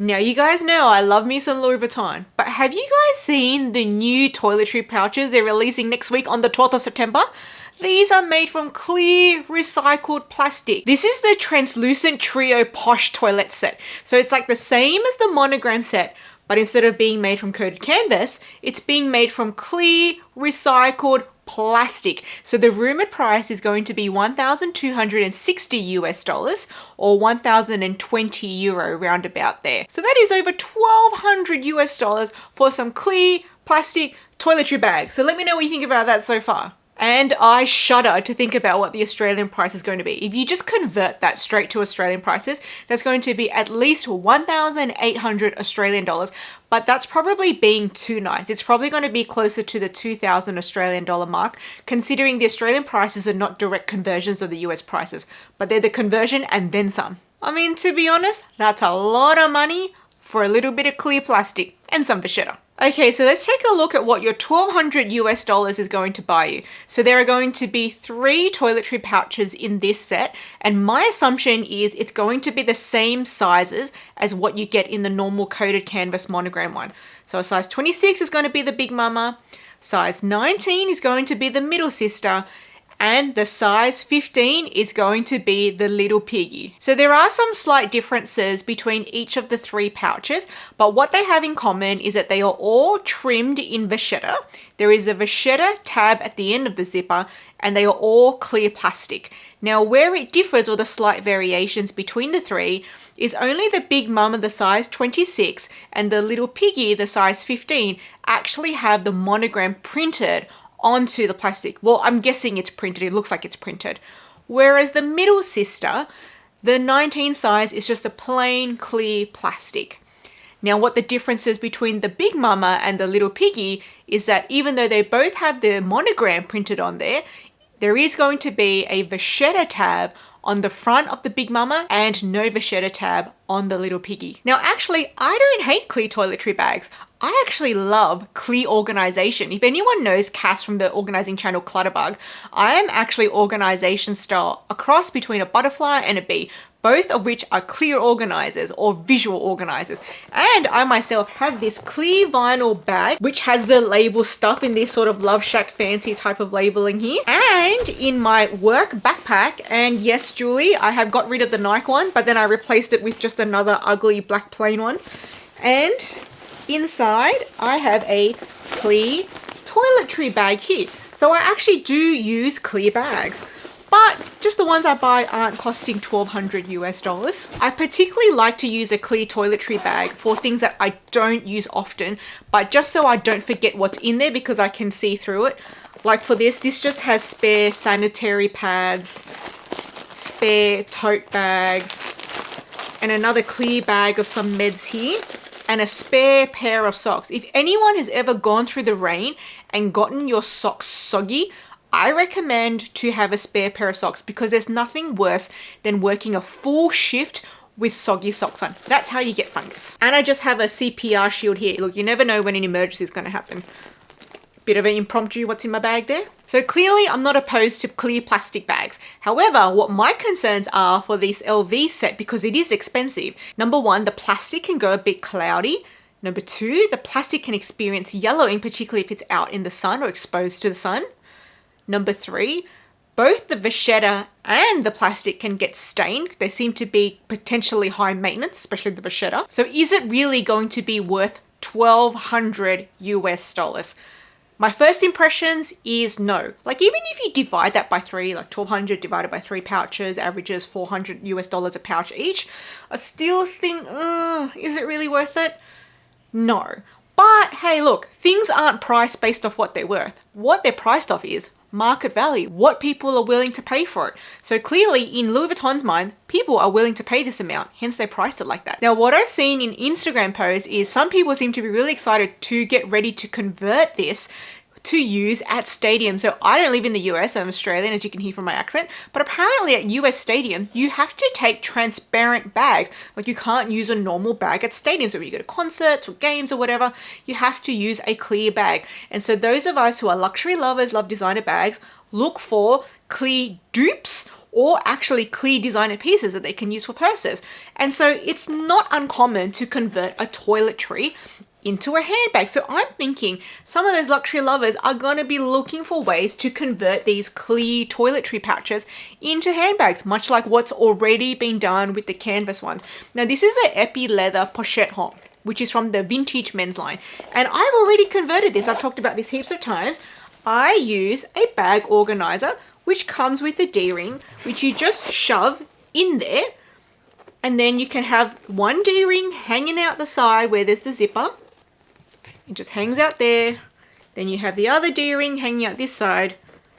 Now you guys know I love me some Louis Vuitton, but have you guys seen the new toiletry pouches they're releasing next week on the 12th of September? These are made from clear recycled plastic. This is the translucent trio posh toilet set. So it's like the same as the monogram set, but instead of being made from coated canvas, it's being made from clear recycled plastic. So the rumored price is going to be 1,260 US dollars or 1,020 euro roundabout there. So that is over 1,200 US dollars for some clear plastic toiletry bags. So let me know what you think about that so far. And I shudder to think about what the Australian price is going to be. If you just convert that straight to Australian prices, that's going to be at least 1,800 Australian dollars. But that's probably being too nice. It's probably going to be closer to the 2,000 Australian dollar mark, considering the Australian prices are not direct conversions of the US prices, but they're the conversion and then some. I mean, to be honest, that's a lot of money for a little bit of clear plastic and some vachetta. Okay, so let's take a look at what your 1,200 US dollars is going to buy you. So there are going to be 3 toiletry pouches in this set, and my assumption is it's going to be the same sizes as what you get in the normal coated canvas monogram one. So a size 26 is going to be the big mama, size 19 is going to be the middle sister, and the size 15 is going to be the little piggy. So there are some slight differences between each of the 3 pouches, but what they have in common is that they are all trimmed in vachetta. There is a vachetta tab at the end of the zipper, and they are all clear plastic. Now where it differs, or the slight variations between the 3, is only the big mama, the size 26, and the little piggy, the size 15, actually have the monogram printed onto the plastic. Well, I'm guessing it's printed. It looks like it's printed. Whereas the middle sister, the 19 size, is just a plain clear plastic. Now, what the difference is between the big mama and the little piggy is that even though they both have the monogram printed on there, there is going to be a vachetta tab on the front of the big mama and no vachetta tab on the little piggy. Now, actually, I don't hate clear toiletry bags. I actually love clear organization. If anyone knows Cass from the organizing channel Clutterbug, I am actually organization style, a cross between a butterfly and a bee, both of which are clear organizers or visual organizers. And I myself have this clear vinyl bag, which has the label stuff in this sort of Love Shack fancy type of labeling here. And in my work backpack, and yes, Julie, I have got rid of the Nike one, but then I replaced it with just another ugly black plain one. And inside, I have a clear toiletry bag here. So I actually do use clear bags, but just the ones I buy aren't costing 1,200 US dollars. I particularly like to use a clear toiletry bag for things that I don't use often, but just so I don't forget what's in there because I can see through it. Like for this just has spare sanitary pads, spare tote bags, and another clear bag of some meds here, and a spare pair of socks. If anyone has ever gone through the rain and gotten your socks soggy, I recommend to have a spare pair of socks because there's nothing worse than working a full shift with soggy socks on. That's how you get fungus. And I just have a CPR shield here. Look, you never know when an emergency is going to happen. Bit of an impromptu what's in my bag there. So clearly I'm not opposed to clear plastic bags. However, what my concerns are for this LV set, because it is expensive. Number 1, the plastic can go a bit cloudy. Number 2, the plastic can experience yellowing, particularly if it's out in the sun or exposed to the sun. Number 3, both the vachetta and the plastic can get stained. They seem to be potentially high maintenance, especially the vachetta. So is it really going to be worth 1,200 US dollars? My first impressions is no. Like even if you divide that by 3, like 1,200 divided by 3 pouches averages 400 US dollars a pouch each, I still think, is it really worth it? No. But hey, look, things aren't priced based off what they're worth. What they're priced off is market value, what people are willing to pay for it. So clearly in Louis Vuitton's mind, people are willing to pay this amount, hence they priced it like that. Now what I've seen in Instagram posts is some people seem to be really excited to get ready to convert this to use at stadiums. So I don't live in the US, I'm Australian, as you can hear from my accent, but apparently at US stadiums, you have to take transparent bags. Like you can't use a normal bag at stadiums. So when you go to concerts or games or whatever, you have to use a clear bag. And so those of us who are luxury lovers, love designer bags, look for clear dupes or actually clear designer pieces that they can use for purses. And so it's not uncommon to convert a toiletry into a handbag. So I'm thinking some of those luxury lovers are going to be looking for ways to convert these clear toiletry pouches into handbags, much like what's already been done with the canvas ones. Now this is an epi leather pochette home, which is from the vintage men's line. And I've already converted this. I've talked about this heaps of times. I use a bag organizer, which comes with a D-ring, which you just shove in there. And then you can have one D-ring hanging out the side where there's the zipper. It just hangs out there. Then you have the other D-ring hanging out this side.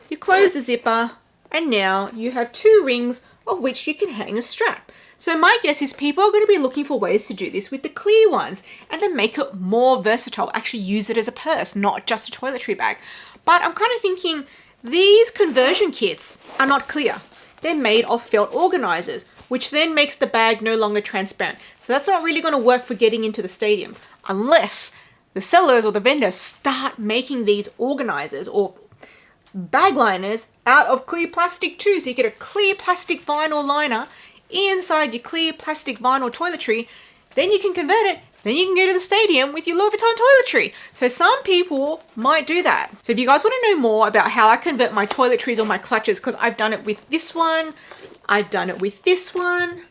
You close the zipper, and now you have two rings of which you can hang a strap. So my guess is people are going to be looking for ways to do this with the clear ones and then make it more versatile. Actually use it as a purse, not just a toiletry bag. But I'm kind of thinking these conversion kits are not clear. They're made of felt organizers, which then makes the bag no longer transparent. So that's not really going to work for getting into the stadium unless the sellers or the vendors start making these organizers or bag liners out of clear plastic too. So you get a clear plastic vinyl liner inside your clear plastic vinyl toiletry. Then you can convert it. Then you can go to the stadium with your Louis Vuitton toiletry. So some people might do that. So if you guys want to know more about how I convert my toiletries or my clutches, because I've done it with this one, I've done it with this one,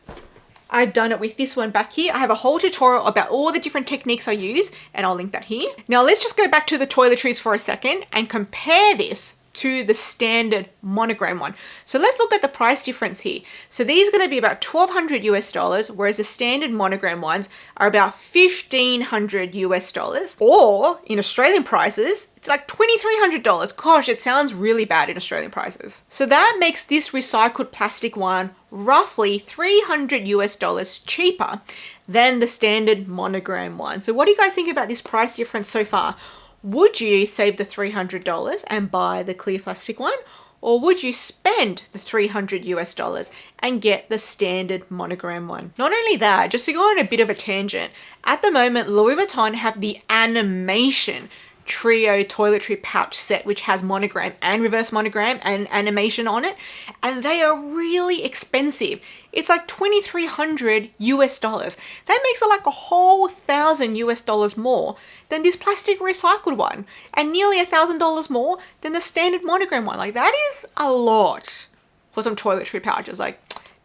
I've done it with this one back here. I have a whole tutorial about all the different techniques I use, and I'll link that here. Now let's just go back to the toiletries for a second and compare this to the standard monogram one. So let's look at the price difference here. So these are going to be about $1,200 US, whereas the standard monogram ones are about $1,500 US, or in Australian prices, it's like $2,300. Gosh, it sounds really bad in Australian prices. So that makes this recycled plastic one roughly $300 US cheaper than the standard monogram one. So what do you guys think about this price difference so far? Would you save the $300 and buy the clear plastic one? Or would you spend the $300 US and get the standard monogram one? Not only that, just to go on a bit of a tangent, at the moment, Louis Vuitton have the animation trio toiletry pouch set, which has monogram and reverse monogram and animation on it, and they are really expensive. It's like $2,300 US. That makes it like a whole $1,000 US more than this plastic recycled one, and nearly $1,000 more than the standard monogram one. Like, that is a lot for some toiletry pouches. Like,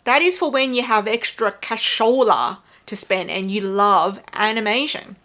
that is for when you have extra cashola to spend and you love animation.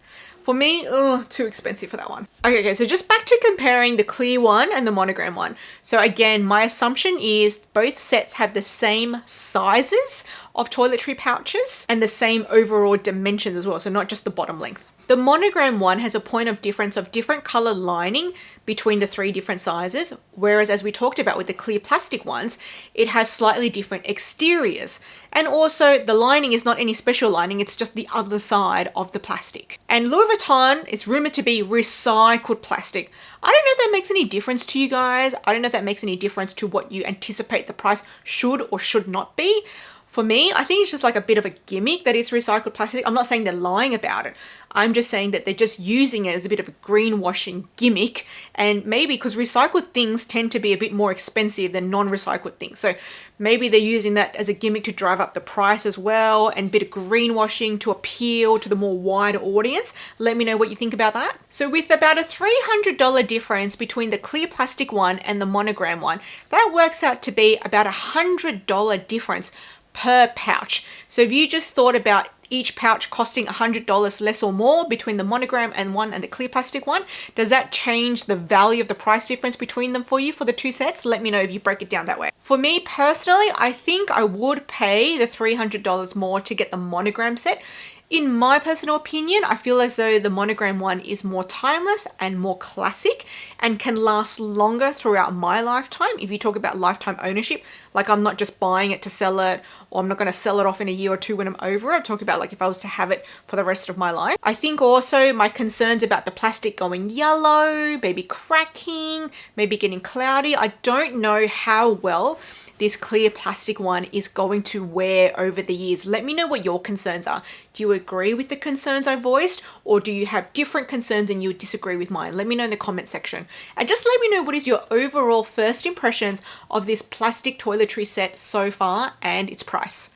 For me, too expensive for that one. Okay, so just back to comparing the clear one and the monogram one. So again, my assumption is both sets have the same sizes of toiletry pouches and the same overall dimensions as well, so not just the bottom length. The monogram one has a point of difference of different color lining between the three different sizes, whereas as we talked about with the clear plastic ones, it has slightly different exteriors. And also the lining is not any special lining, it's just the other side of the plastic. And Louis Vuitton is rumored to be recycled plastic. I don't know if that makes any difference to you guys. I don't know if that makes any difference to what you anticipate the price should or should not be. For me, I think it's just like a bit of a gimmick that it's recycled plastic. I'm not saying they're lying about it. I'm just saying that they're just using it as a bit of a greenwashing gimmick. And maybe because recycled things tend to be a bit more expensive than non-recycled things. So maybe they're using that as a gimmick to drive up the price as well, and a bit of greenwashing to appeal to the more wider audience. Let me know what you think about that. So with about a $300 difference between the clear plastic one and the monogram one, that works out to be about a $100 difference per pouch. So if you just thought about each pouch costing $100 less or more between the monogram and one and the clear plastic one, does that change the value of the price difference between them for you for the two sets? Let me know if you break it down that way. For me personally, I think I would pay the $300 more to get the monogram set. In my personal opinion, I feel as though the monogram one is more timeless and more classic and can last longer throughout my lifetime. If you talk about lifetime ownership, like I'm not just buying it to sell it, or I'm not going to sell it off in a year or two when I'm over it. I'm talking about like if I was to have it for the rest of my life. I think also my concerns about the plastic going yellow, maybe cracking, maybe getting cloudy. I don't know how well this clear plastic one is going to wear over the years. Let me know what your concerns are. Do you agree with the concerns I voiced, or do you have different concerns and you disagree with mine? Let me know in the comment section. And just let me know what is your overall first impressions of this plastic toiletry set so far and its price.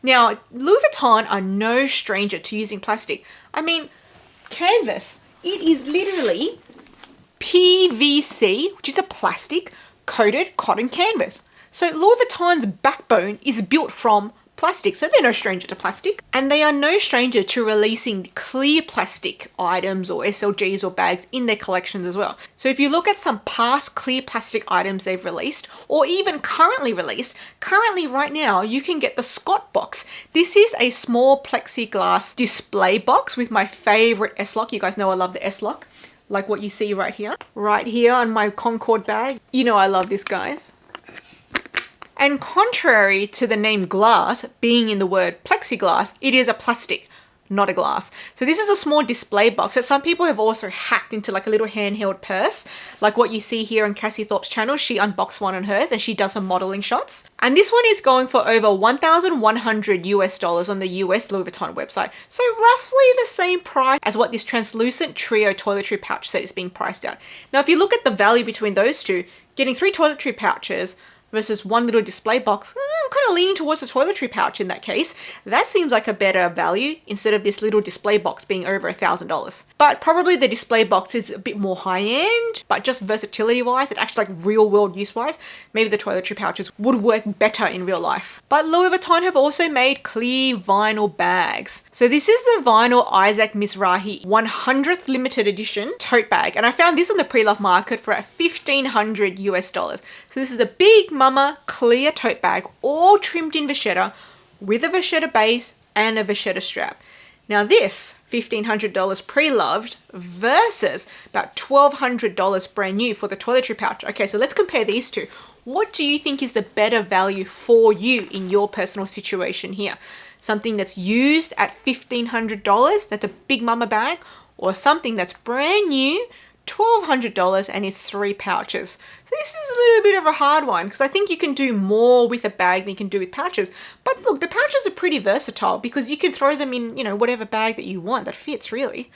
Now, Louis Vuitton are no stranger to using plastic. I mean, canvas. It is literally PVC, which is a plastic coated cotton canvas. So Louis Vuitton's backbone is built from plastic, so they're no stranger to plastic. And they are no stranger to releasing clear plastic items or SLGs or bags in their collections as well. So if you look at some past clear plastic items they've released, or even currently released, right now you can get the Scott box. This is a small plexiglass display box with my favorite S-Lock. You guys know I love the S-Lock, like what you see right here on my Concord bag. You know I love this, guys. And contrary to the name glass being in the word plexiglass, it is a plastic, not a glass. So this is a small display box that some people have also hacked into like a little handheld purse, like what you see here on Cassie Thorpe's channel. She unboxed one on hers and she does some modeling shots. And this one is going for over $1,100 on the US Louis Vuitton website. So roughly the same price as what this translucent trio toiletry pouch set is being priced at. Now, if you look at the value between those two, getting 3 toiletry pouches versus one little display box, I'm kind of leaning towards the toiletry pouch in that case. That seems like a better value instead of this little display box being over $1,000. But probably the display box is a bit more high end, but just versatility wise and actually like real world use wise, maybe the toiletry pouches would work better in real life. But Louis Vuitton have also made clear vinyl bags. So this is the vinyl Isaac Mizrahi 100th limited edition tote bag. And I found this on the pre-love market for at $1,500. So this is a big mama clear tote bag, all trimmed in vachetta with a vachetta base and a vachetta strap. Now this $1,500 pre-loved versus about $1,200 brand new for the toiletry pouch. Okay, so let's compare these two. What do you think is the better value for you in your personal situation here? Something that's used at $1,500, that's a big mama bag, or something that's brand new, $1,200 and it's 3 pouches. So this is a little bit of a hard one because I think you can do more with a bag than you can do with pouches. But look, the pouches are pretty versatile because you can throw them in, whatever bag that you want that fits really.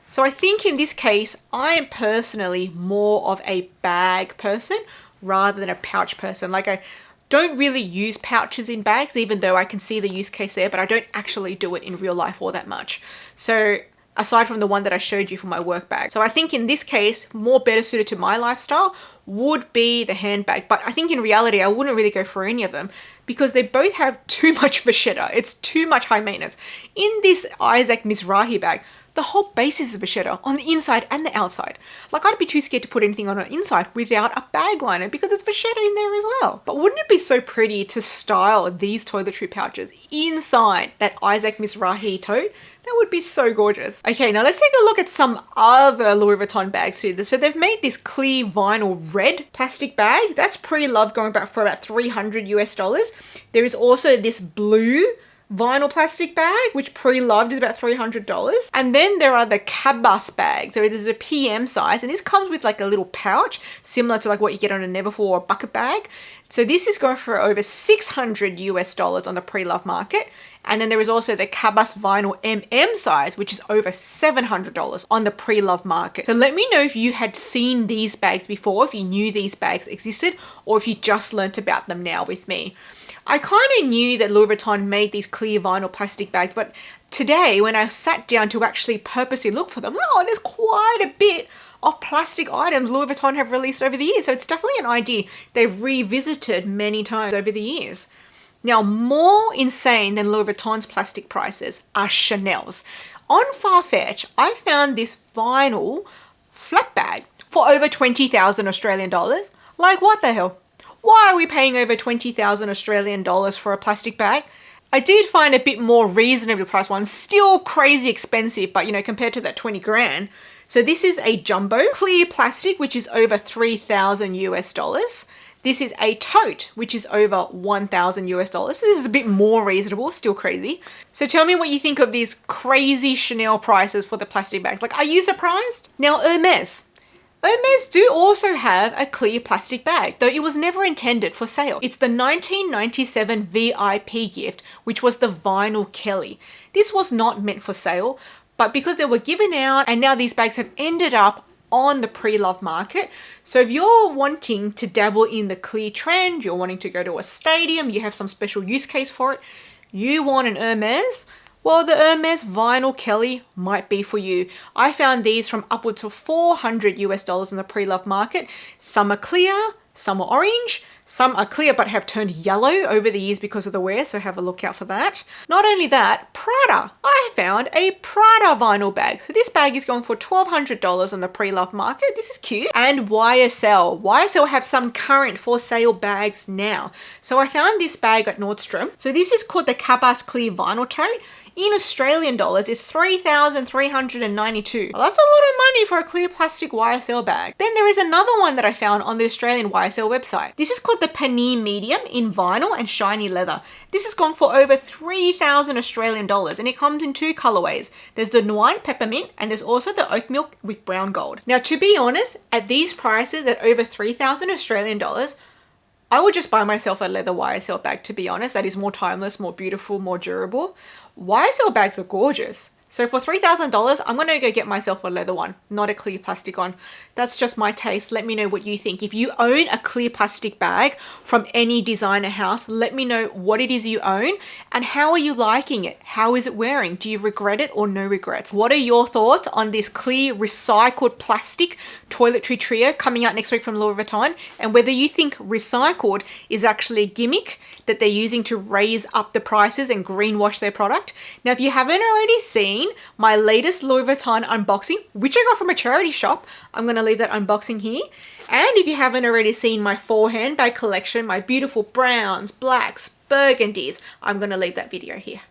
So I think in this case, I am personally more of a bag person rather than a pouch person. Like I don't really use pouches in bags, even though I can see the use case there, but I don't actually do it in real life all that much. So aside from the one that I showed you for my work bag. So I think in this case, more better suited to my lifestyle would be the handbag. But I think in reality, I wouldn't really go for any of them because they both have too much vachetta. It's too much high maintenance. In this Isaac Mizrahi bag, the whole base is vachetta on the inside and the outside. Like I'd be too scared to put anything on the inside without a bag liner because it's vachetta in there as well. But wouldn't it be so pretty to style these toiletry pouches inside that Isaac Mizrahi tote? That would be so gorgeous. Okay, now let's take a look at some other Louis Vuitton bags here. So they've made this clear vinyl red plastic bag. That's pre-loved, going back for about $300. There is also this blue vinyl plastic bag, which pre-loved is about $300. And then there are the cabas bags. So there's a PM size, and this comes with like a little pouch, similar to like what you get on a Neverfull or bucket bag. So this is going for over $600 on the pre-love market. And then there is also the Cabas Vinyl MM size, which is over $700 on the pre-love market. So let me know if you had seen these bags before, if you knew these bags existed, or if you just learnt about them now with me. I kind of knew that Louis Vuitton made these clear vinyl plastic bags, but today when I sat down to actually purposely look for them, there's quite a bit of plastic items Louis Vuitton have released over the years. So it's definitely an idea they've revisited many times over the years. Now, more insane than Louis Vuitton's plastic prices are Chanel's. On Farfetch, I found this vinyl flat bag for over 20,000 Australian dollars. Like, what the hell? Why are we paying over 20,000 Australian dollars for a plastic bag? I did find a bit more reasonably priced one, still crazy expensive, but compared to that 20 grand. So this is a jumbo clear plastic, which is over $3,000. This is a tote, which is over $1,000. So this is a bit more reasonable, still crazy. So tell me what you think of these crazy Chanel prices for the plastic bags. Like, are you surprised? Now, Hermes, Hermes do also have a clear plastic bag, though it was never intended for sale. It's the 1997 VIP gift, which was the Vinyl Kelly. This was not meant for sale, but because they were given out and now these bags have ended up on the pre-loved market. So if you're wanting to dabble in the clear trend, you're wanting to go to a stadium, you have some special use case for it, you want an Hermes, well, the Hermes Vinyl Kelly might be for you. I found these from upwards of $400 in the pre-loved market. Some are clear, some are orange, some are clear but have turned yellow over the years because of the wear, so have a look out for that. Not only that, Prada. I found a Prada vinyl bag. So this bag is going for $1,200 on the pre-loved market. This is cute. And YSL. YSL have some current for sale bags now. So I found this bag at Nordstrom. So this is called the Cabas Clear Vinyl Tote. In Australian dollars, it's $3,392. Well, that's a lot of money for a clear plastic YSL bag. Then there is another one that I found on the Australian YSL website. This is called the Panini Medium in vinyl and shiny leather. This has gone for over 3,000 Australian dollars and it comes in two colorways. There's the Wine Peppermint and there's also the Oat Milk with brown gold. Now, to be honest, at these prices at over 3,000 Australian dollars, I would just buy myself a leather YSL bag, to be honest. That is more timeless, more beautiful, more durable. YSL bags are gorgeous. So for $3,000, I'm going to go get myself a leather one, not a clear plastic one. That's just my taste. Let me know what you think. If you own a clear plastic bag from any designer house, let me know what it is you own and how are you liking it? How is it wearing? Do you regret it or no regrets? What are your thoughts on this clear recycled plastic toiletry trio coming out next week from Louis Vuitton, and whether you think recycled is actually a gimmick that they're using to raise up the prices and greenwash their product? Now, if you haven't already seen my latest Louis Vuitton unboxing, which I got from a charity shop, I'm going to leave that unboxing here. And if you haven't already seen my 4 handbag collection, my beautiful browns, blacks, burgundies, I'm going to leave that video here.